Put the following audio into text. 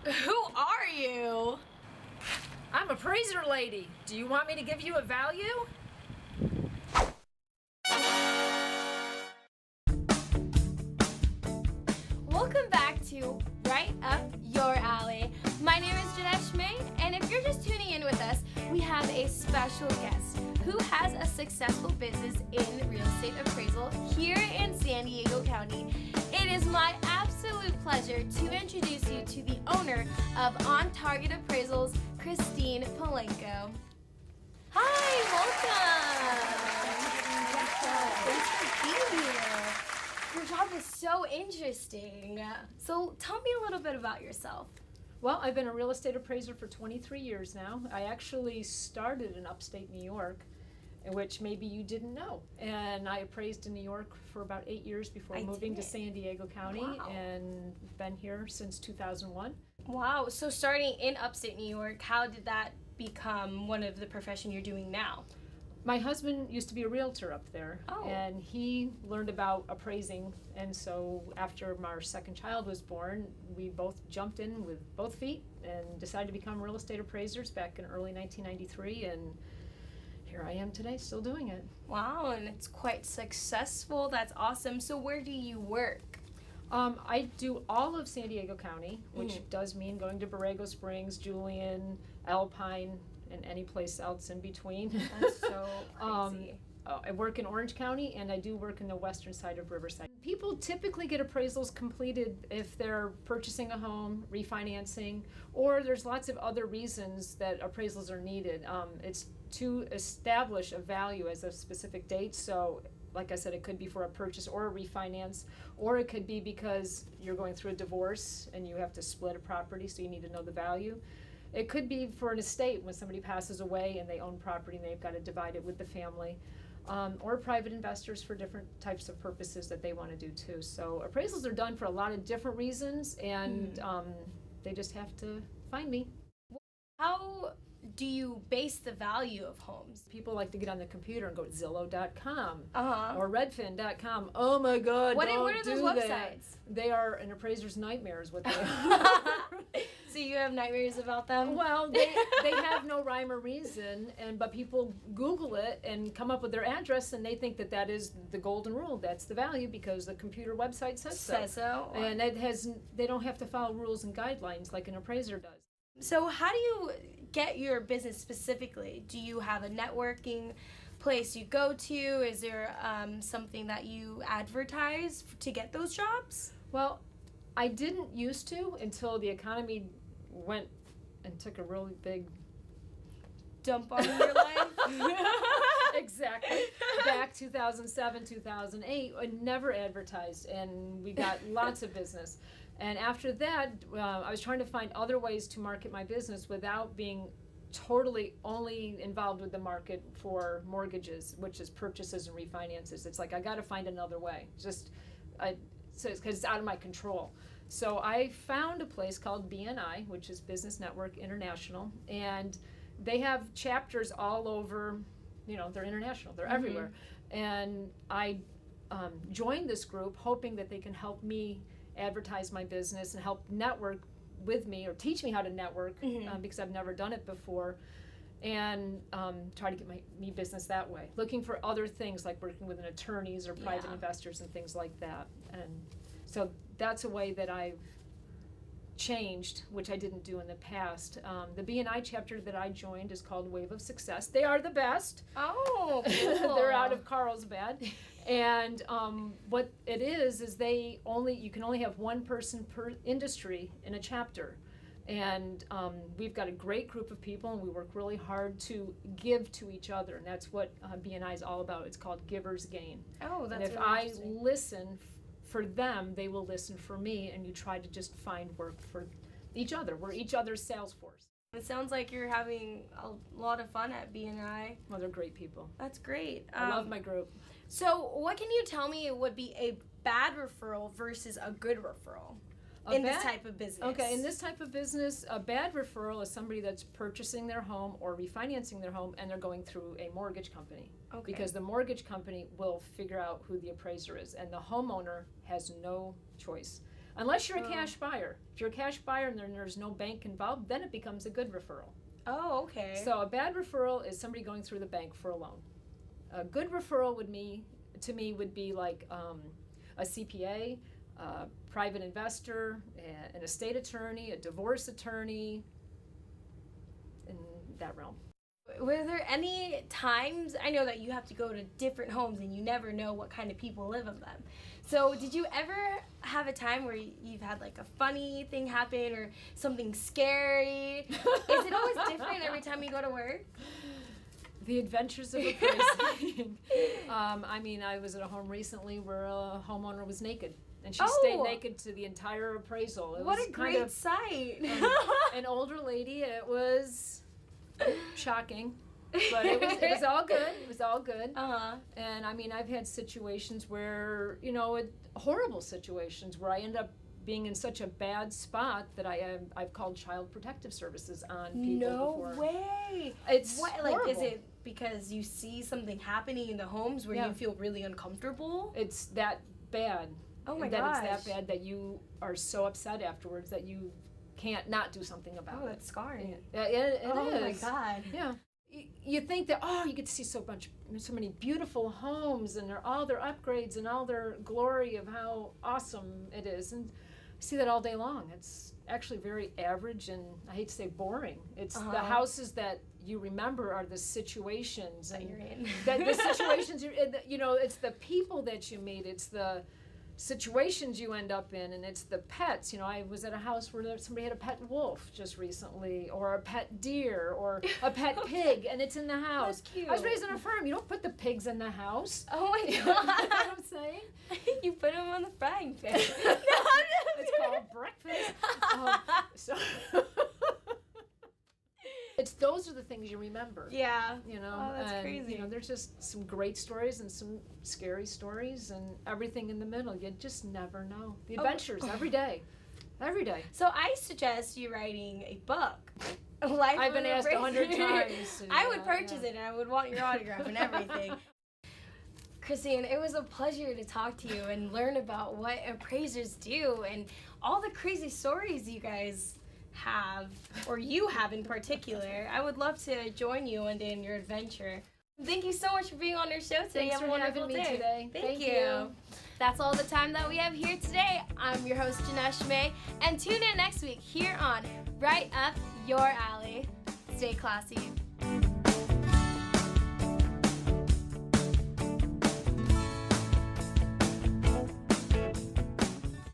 Who are you? I'm a appraiser lady. Do you want me to give you a value? Welcome back to Right Up Your Alley. My name is Jeanette Schmay, and if you're just tuning in with us, we have a special guest who has a successful business in real estate appraisal here in San Diego County. It is my absolute pleasure to introduce you to the owner of On Target Appraisals, Christine Polanco. Hi, welcome. Thanks for being here. Your job is so interesting. So tell me a little bit about yourself. Well, I've been a real estate appraiser for 23 years now. I actually started in upstate New York, which maybe you didn't know. And I appraised in New York for about 8 years before moving to San Diego County, Wow. And been here since 2001. Wow, so starting in upstate New York, how did that become one of the profession you're doing now? My husband used to be a realtor up there, Oh. and he learned about appraising, and so after our second child was born, we both jumped in with both feet and decided to become real estate appraisers back in early 1993, and here I am today, still doing it. Wow, and it's quite successful. That's awesome. So where do you work? I do all of San Diego County, which does mean going to Borrego Springs, Julian, Alpine, and any place else in between. That's so crazy. I work in Orange County, and I do work in the western side of Riverside. People typically get appraisals completed if they're purchasing a home, refinancing, or there's lots of other reasons that appraisals are needed. It's to establish a value as a specific date, so like I said, it could be for a purchase or a refinance, or it could be because you're going through a divorce and you have to split a property, so you need to know the value. It could be for an estate when somebody passes away and they own property and they've got to divide it with the family, or private investors for different types of purposes that they want to do too. So appraisals are done for a lot of different reasons, and they just have to find me. How do you base the value of homes? People like to get on the computer and go to Zillow.com Uh-huh. or Redfin.com. Oh my God, What don't are those do websites? that. They are an appraiser's nightmare is what they are. So you have nightmares about them? Well, they have no rhyme or reason, but people Google it and come up with their address, and they think that is the golden rule. That's the value because the computer website says so. And they don't have to follow rules and guidelines like an appraiser does. So how do you get your business specifically? Do you have a networking place you go to? Is there something that you advertise to get those jobs? Well, I didn't used to until the economy went and took a really big dump on your life? Exactly. Back 2007, 2008, I never advertised, and we got lots of business. And after that, I was trying to find other ways to market my business without being totally only involved with the market for mortgages, which is purchases and refinances. It's like I got to find another way, because it's out of my control. So I found a place called BNI, which is Business Network International, and they have chapters all over. They're international. They're everywhere. And I joined this group hoping that they can help me advertise my business and help network with me or teach me how to network because I've never done it before, and try to get me business that way. Looking for other things like working with attorneys or private investors and things like that. And so that's a way that I've changed, which I didn't do in the past. The BNI chapter that I joined is called Wave of Success. They are the best. Oh, cool. They're out of Carlsbad. And what it is you can only have one person per industry in a chapter. And we've got a great group of people, and we work really hard to give to each other. And that's what BNI is all about. It's called Giver's Gain. Oh, that's And if really I interesting. listen for them, they will listen for me, and you try to just find work for each other. We're each other's sales force. It sounds like you're having a lot of fun at BNI. Well, they're great people. That's great. I love my group. So what can you tell me would be a bad referral versus a good referral in this type of business? Okay, in this type of business, a bad referral is somebody that's purchasing their home or refinancing their home, and they're going through a mortgage company. Okay. Because the mortgage company will figure out who the appraiser is, and the homeowner has no choice. Unless you're a cash buyer. If you're a cash buyer and there's no bank involved, then it becomes a good referral. Oh, okay. So a bad referral is somebody going through the bank for a loan. A good referral would be like a CPA, a private investor, an estate attorney, a divorce attorney, in that realm. Were there any times, I know that you have to go to different homes and you never know what kind of people live in them. So did you ever have a time where you've had like a funny thing happen or something scary? Is it always different every time you go to work? The adventures of appraising. I was at a home recently where a homeowner was naked. And she stayed naked to the entire appraisal. It what was a great sight. An older lady. It was shocking, but it was all good. It was all good. And I've had situations where, horrible situations where I end up being in such a bad spot that I've called Child Protective Services on people before. No way. It's like, is it because you see something happening in the homes where you feel really uncomfortable? It's that bad. Oh my gosh. gosh. It's that bad that you are so upset afterwards that you can't not do something about it. Oh, that's scarring. Yeah, it is. Oh my God. Yeah. You think that, you get to see so many beautiful homes and all their upgrades and all their glory of how awesome it is. And I see that all day long. It's actually very average and, I hate to say, boring. It's the houses that you remember are the situations that you're in. The situations it's the people that you meet. It's the situations you end up in, and it's the pets. I was at a house where somebody had a pet wolf just recently, or a pet deer, or a pet pig, and it's in the house. That's cute. I was raised on a farm. You don't put the pigs in the house. Oh my God. You know what I'm saying? You put them on the frying pan. It's called breakfast. Those are the things you remember. Yeah. Oh, that's crazy. There's just some great stories and some scary stories and everything in the middle. You just never know. The adventures every day. Every day. So I suggest you writing a book. I've been asked 100 times. I would purchase it and I would want your autograph and everything. Christine, it was a pleasure to talk to you and learn about what appraisers do and all the crazy stories you guys have, or you have in particular. I would love to join you one day in your adventure. Thank you so much for being on our show today. Thanks for having me today. Thank you. That's all the time that we have here today. I'm your host, Janesh May, and tune in next week here on Right Up Your Alley. Stay classy.